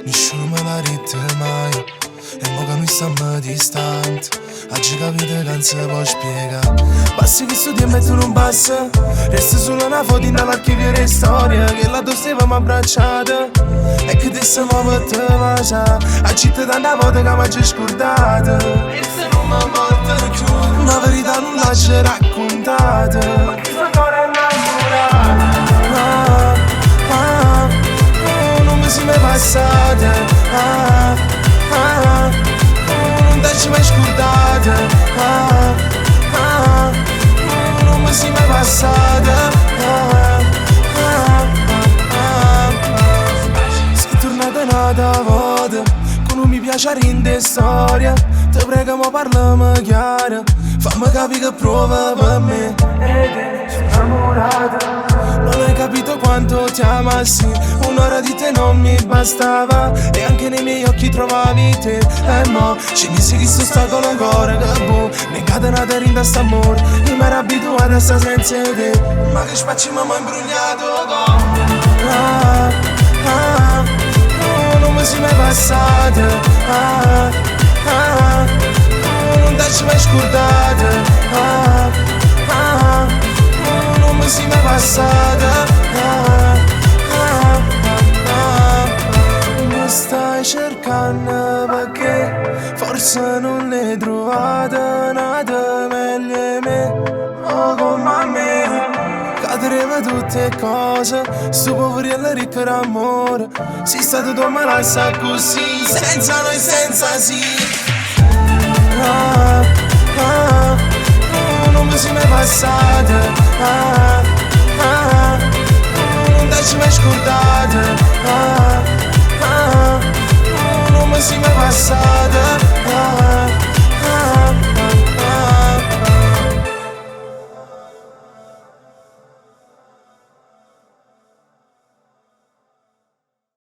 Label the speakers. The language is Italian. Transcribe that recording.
Speaker 1: nessuno me l'ha detto mai. E mo che noi stiamo distanti, oggi capite che non si può spiegare. Passi che sto tempo e tu non passa, resta solo una foto dall'archivio di storia, che la tua stavamo abbracciata e che ti stiamo per te mangiare. A città tanta volta che mi hai scordata, e se non mi porta più la verità non l'hai raccontata. Ma che fa ancora innamorata? Non mi si mai passata. Non t'hai mai scordata. Non mi si mai passata. Sei tornata un'altra volta, che non mi piace rende storia. Ti prego ma parlami chiaro, fammi capire che prova per me. Sono innamorata. Non hai capito quanto ti amassi, un'ora di te non mi bastava, e anche nei miei occhi trovavi te. E mo, ci dici che sto stato ancora, che boh, negata una rinda st'amore, io mi ero abituata a sta senza te. Ma che spacci mi ha imbrugnato con non mi si mai passata. Non t'hai mai scordata. Non mi si mai passata. Mi stai cercando perché forse non l'hai trovata nata meglio di me, o come me. Cadreva tutte cose, sto poveriello ricco d'amore. Sei stato tu ma la sa così, senza noi, senza sì. Non mi si mai passata. Non t'hai mai scordata. Non mi si mai passata.